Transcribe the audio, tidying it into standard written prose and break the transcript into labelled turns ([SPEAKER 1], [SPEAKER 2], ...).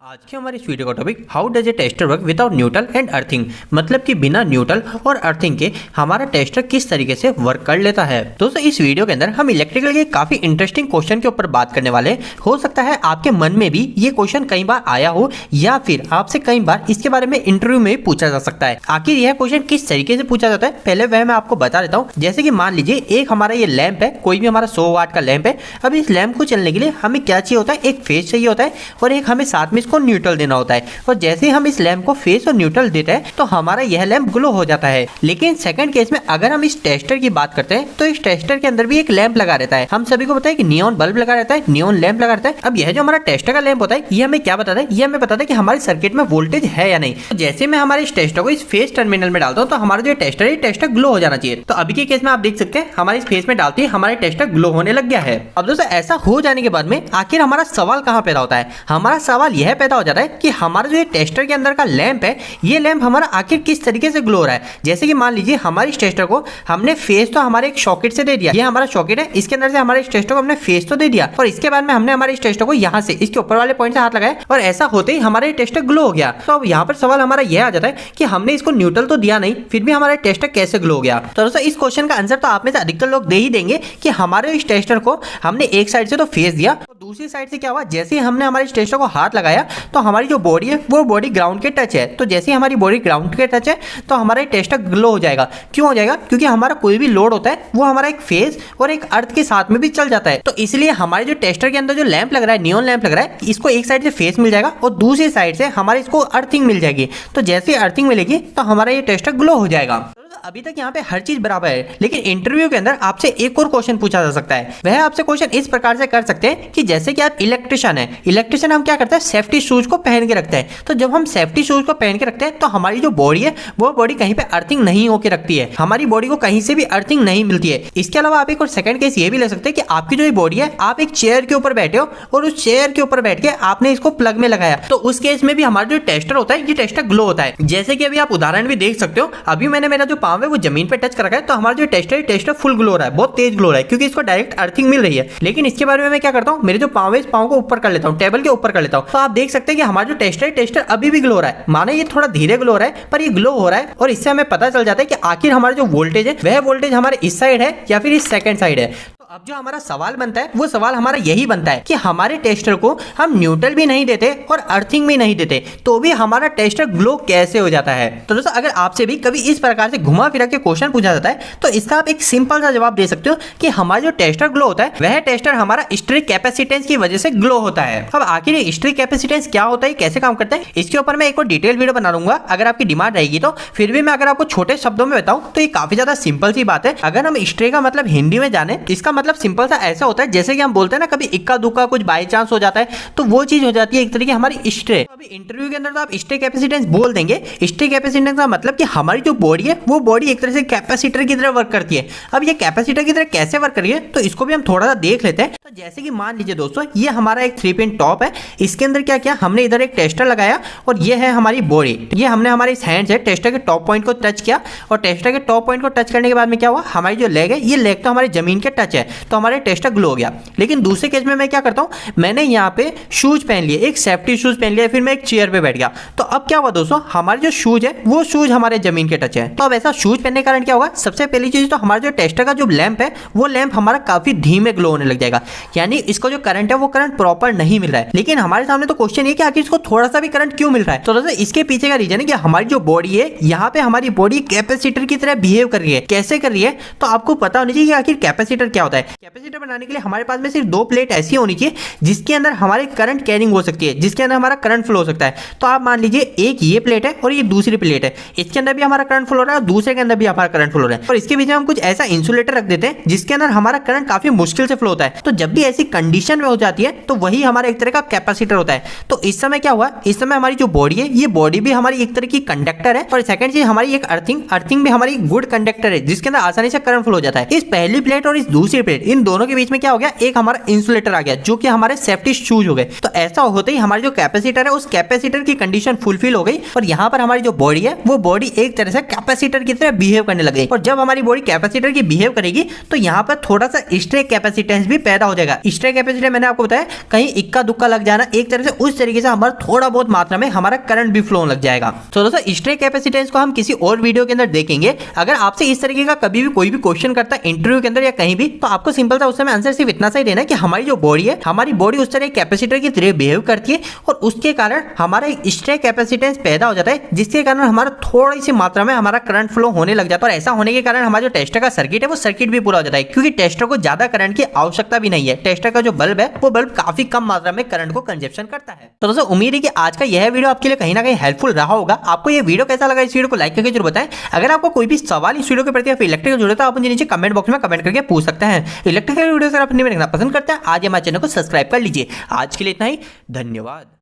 [SPEAKER 1] आज के हमारे इस वीडियो का topic how does a tester work without neutral and earthing, मतलब कि बिना न्यूट्रल और अर्थिंग के हमारा टेस्टर किस तरीके से वर्क कर लेता है। दोस्तों इस वीडियो के अंदर हम इलेक्ट्रिकल के काफी इंटरेस्टिंग क्वेश्चन के ऊपर बात करने वाले। हो सकता है आपके मन में भी ये क्वेश्चन कई बार आया हो या फिर आपसे कई बार इसके बारे में इंटरव्यू में पूछा जा सकता है। आखिर यह क्वेश्चन किस तरीके से पूछा जाता है पहले वह मैं आपको बता देता हूँ। जैसे कि मान लीजिए एक हमारा ये लैंप है, कोई भी हमारा 100 वाट का लैंप है। अब इस लैंप को चलने के लिए हमें क्या चाहिए होता है, एक फेज चाहिए होता है और एक हमें साथ में इसको न्यूट्रल देना होता है। और जैसे ही हम इस लैंप को फेस और न्यूट्रल देते हैं तो हमारा यह लैंप ग्लो हो जाता है। लेकिन सेकंड केस में अगर हम इस टेस्टर की बात करते हैं तो इस टेस्टर के अंदर भी एक लैंप लगा रहता है। हम सभी को पता है कि नियॉन बल्ब लगा रहता है, नियॉन लैंप लगा रहता है। अब यह जो हमारा टेस्टर का लैंप होता है ये हमें क्या बताता है, ये हमें बताता है कि हमारे सर्किट में वोल्टेज है या नहीं। तो जैसे मैं हमारे इस टेस्टर को इस फेस टर्मिनल में डालता हूँ तो हमारा जो टेस्टर है टेस्टर ग्लो हो जाना चाहिए। तो अभी के केस में आप देख सकते हैं हमारे इस फेस में डालते ही हमारे टेस्टर ग्लो होने लग गया है। अब दोस्तों ऐसा हो जाने के बाद में आखिर हमारा सवाल कहाँ पैदा होता है, हमारा सवाल यह पैदा हो जाता है कि हमारा जो टेस्टर के अंदर का लैंप है ये लैंप हमारा आखिर किस तरीके से ग्लो हो रहा है। जैसे कि मान लीजिए हमारे इस टेस्टर को हमने फेस तो हमारे एक सॉकेट से दे दिया, ये हमारा सॉकेट है, इसके अंदर से हमारे इस टेस्टर को हमने फेस तो दे दिया और इसके बाद में हमने हमारे इस टेस्टर को यहाँ से इसके ऊपर वाले पॉइंट से हाथ लगाया और ऐसा होते ही हमारे टेस्टर ग्लो हो गया। तो अब यहाँ पर सवाल हमारा यह आ जाता है कि हमने इसको न्यूट्रल तो दिया नहीं फिर भी हमारा टेस्टर कैसे ग्लो हो गया। तो दोस्तों इस क्वेश्चन का आंसर तो आप में से अधिकतर लोग दे ही देंगे कि हमारे इस टेस्टर को हमने एक साइड से तो फेस दिया और दूसरी साइड से क्या हुआ, जैसे ही हमने हमारे इस टेस्टर को हाथ लगाया तो हमारी जो बॉडी है वो बॉडी ग्राउंड के टच है। तो जैसे ही हमारी बॉडी ग्राउंड के टच है तो हमारा टेस्टर ग्लो हो जाएगा। क्यों हो जाएगा, क्योंकि हमारा कोई भी लोड होता है वो हमारा एक फेज और एक अर्थ के साथ में भी चल जाता है। तो इसलिए हमारे जो टेस्टर के अंदर जो लैंप लग रहा है, नियॉन लैंप लग रहा है, इसको एक साइड से फेस मिल जाएगा और दूसरी साइड से हमारे इसको अर्थिंग मिल जाएगी। तो जैसे अर्थिंग मिलेगी तो हमारा ये टेस्टर ग्लो हो जाएगा। अभी तक यहाँ पे हर चीज बराबर है, लेकिन इंटरव्यू के अंदर आपसे एक और क्वेश्चन पूछा जा सकता है। वह आपसे क्वेश्चन इस प्रकार से कर सकते हैं कि जैसे कि आप इलेक्ट्रिशियन है, इलेक्ट्रिशियन हम क्या करते हैं, सेफ्टी शूज को पहन के रखते हैं। तो जब हम सेफ्टी शूज को पहन के रखते हैं तो हमारी जो बॉडी है वो बॉडी कहीं पे अर्थिंग नहीं होकर रखती है, हमारी बॉडी को कहीं से भी अर्थिंग नहीं मिलती है। इसके अलावा आप एक और सेकंड केस ये भी ले सकते हैं कि आपकी जो बॉडी है, आप एक चेयर के ऊपर बैठे हो और उस चेयर के ऊपर बैठ के आपने इसको प्लग में लगाया, तो उस केस में भी हमारा जो टेस्टर होता है ये टेस्टर ग्लो होता है। जैसे कि अभी आप उदाहरण भी देख सकते हो, अभी मैंने मेरा जो पाँव है वो जमीन पे टच कर रखा है तो हमारा जो टेस्टर फुल ग्लो रहा है, बहुत तेज ग्लो रहा है क्योंकि इसको डायरेक्ट अर्थिंग मिल रही है। लेकिन इसके बारे में मैं क्या करता हूँ, मेरे जो पाँव है इस पाँव को ऊपर कर लेता हूँ, टेबल के ऊपर कर लेता हूँ। तो आप देख सकते हैं कि हमारा जो टेस्टर अभी भी ग्लो रहा है, माने ये थोड़ा धीरे ग्लो रहा है पर ये ग्लो हो रहा है। और इससे हमें पता चल जाता है कि आखिर हमारा जो वोल्टेज है वह वोल्टेज हमारे इस साइड है या फिर इस सेकंड साइड है। अब जो हमारा सवाल बनता है वो सवाल हमारा यही बनता है कि हमारे टेस्टर को हम न्यूट्रल भी नहीं देते और अर्थिंग भी नहीं देते तो भी हमारा टेस्टर ग्लो कैसे हो जाता है। तो दोस्तों अगर आपसे भी कभी इस प्रकार से घुमा फिरा के क्वेश्चन पूछा जाता है तो इसका आप एक सिंपल सा जवाब दे सकते हो कि हमारा जो टेस्टर ग्लो होता है वह टेस्टर हमारा हिस्टेरिक कैपेसिटेंस की वजह से ग्लो होता है। अब आखिर ये हिस्टेरिक कैपेसिटेंस क्या होता है, कैसे काम करता है, इसके ऊपर मैं एक और डिटेल वीडियो बना दूंगा अगर आपकी डिमांड रहेगी तो। फिर भी मैं अगर आपको छोटे शब्दों में बताऊं तो ये काफी ज्यादा सिंपल सी बात है। अगर हम हिस्ट्री का मतलब हिंदी में जाने, इसका मतलब सिंपल सा ऐसा होता है जैसे कि हम बोलते हैं ना कभी इक्का दुक्का कुछ बाय चांस हो जाता है तो वो चीज हो जाती है एक तरीके हमारी हिस्ट्री। अभी इंटरव्यू के अंदर तो आप हिस्ट्री कैपेसिटेंस बोल देंगे, हिस्ट्री कैपेसिटेंस का मतलब कि हमारी जो बॉडी है वो बॉडी एक तरह से कैपेसिटर की तरह वर्क करती है। अब ये कैपेसिटर की तरह कैसे वर्क कर रही है तो इसको भी हम थोड़ा सा देख लेते हैं। तो जैसे कि मान लीजिए दोस्तों ये हमारा एक 3 पिन टॉप है, इसके अंदर क्या किया हमने, इधर एक टेस्टर लगाया और ये है हमारी बॉडी। ये हमने हमारे इस हैंड से टेस्टर के टॉप पॉइंट को टच किया और टेस्टर के टॉप पॉइंट को टच करने के बाद में क्या हुआ, हमारी जो लेग है ये लेग तो हमारी जमीन के टच है तो हमारे टेस्टर ग्लो हो गया। लेकिन दूसरे केस में मैं क्या करता हूं, मैंने यहाँ पे शूज पहन लिए, एक सेफ्टी शूज पहन लिया, फिर मैं एक चेयर पे बैठ गया। तो अब क्या हुआ दोस्तों, हमारे जो शूज है वो शूज हमारे जमीन के टच है। तो अब ऐसा शूज पहनने के कारण क्या होगा, सबसे पहली चीज तो हमारा जो टेस्टर का जो लैंप है वो लैंप हमारा काफी धीमे ग्लो होने लग जाएगा, यानी इसको जो करंट है वो करंट प्रॉपर नहीं मिल रहा है। लेकिन हमारे सामने तो क्वेश्चन ये कि आखिर इसको थोड़ा सा भी करंट क्यों मिल रहा है। तो दोस्तों इसके पीछे का रीजन है कि हमारी जो बॉडी है यहाँ पे हमारी बॉडी कैपेसिटर की तरह बिहेव कर रही है। कैसे कर रही है, तो आपको पता होना चाहिए कि आखिर कैपेसिटर क्या होता है। कैपेसिटर बनाने के लिए हमारे पास में सिर्फ 2 प्लेट ऐसी होनी चाहिए जिसके अंदर हमारे करंट कैरिंग हो सकती है, जिसके अंदर हमारा करंट फ्लो हो सकता है। तो आप मान लीजिए एक ये प्लेट है और ये दूसरी प्लेट है, इसके अंदर भी हमारा करंट फ्लो हो रहा है और दूसरे के अंदर भी हमारा करंट फ्लो हो रहा है और इसके बीच में हम कुछ ऐसा इंसुलेटर रख देते हैं जिसके अंदर हमारा करंट काफी मुश्किल से फ्लो होता है। तो जब भी ऐसी कंडीशन में हो जाती है तो वही हमारा एक तरह का कैपेसिटर होता है। तो इस समय क्या हुआ, इस समय हमारी जो बॉडी है ये बॉडी भी हमारी एक तरह की कंडक्टर है और सेकंड चीज हमारी एक अर्थिंग भी हमारी गुड कंडक्टर है जिसके अंदर आसानी से करंट फ्लो हो जाता है। इस पहली प्लेट और इस दूसरी प्लेट, इन दोनों के बीच में क्या हो गया, एक हमारा इंसुलेटर आ गया जो कि हमारे सेफ्टी शूज हो गए। तो ऐसा होते ही हमारी जो कैपेसिटर है उस कैपेसिटर की कंडीशन फुलफिल हो गई और यहाँ पर हमारी जो बॉडी है वो बॉडी एक तरह से कैपेसिटर की तरह बिहेव करने लगे। और जब हमारी बॉडी कैपेसिटर की बिहेव करेगी तो यहाँ पर थोड़ा सा स्ट्रे कैपेसिटेंस भी पैदा हो जाएगा। स्ट्रे कैपेसिटेंस मैंने आपको बताया कहीं इक्का दुक्का लग जाना, एक तरह से उस तरीके से हमारा थोड़ा बहुत मात्रा में हमारा करंट भी फ्लो लग जाएगा। तो दोस्तों स्ट्रे कैपेसिटेंस को हम किसी और वीडियो के अंदर देखेंगे। अगर आपसे इस तरीके का कभी भी कोई भी क्वेश्चन करता है इंटरव्यू के अंदर या कहीं भी, तो आपको सिंपल सा उस समय आंसर सिर्फ इतना सा ही देना है कि हमारी जो बॉडी है, हमारी बॉडी उस तरह कैपेसिटर की तरह बिहेव करती है और उसके कारण हमारा स्ट्रे कैपेसिटेंस पैदा हो जाता है, जिसके कारण हमारा थोड़ी सी मात्रा में हमारा करंट फ्लो होने लग जाता है। और ऐसा होने के कारण हमारा जो टेस्टर का सर्किट है वो सर्किट भी पूरा हो जाता है, क्योंकि टेस्टर को ज्यादा करंट की आवश्यकता भी नहीं है। टेस्टर का जो बल्ब है वो बल्ब काफी कम मात्रा में करंट को कंजप्शन करता है। तो दोस्तों उम्मीद है कि आज का यह वीडियो आपके लिए कहीं ना कहीं हेल्पफुल रहा होगा। आपको यह वीडियो कैसा लगा, इस वीडियो को लाइक करके जरूर बताएं। अगर आपको कोई भी सवाल इस वीडियो के प्रति या फिर इलेक्ट्रिकल जुड़े तो आप मुझे नीचे कमेंट बॉक्स में कमेंट करके पूछ सकते हैं। इलेक्ट्रिकल वीडियो अगर आप देखना पसंद करते हैं आज हमारे चैनल को सब्सक्राइब कर लीजिए। आज के लिए इतना ही, धन्यवाद।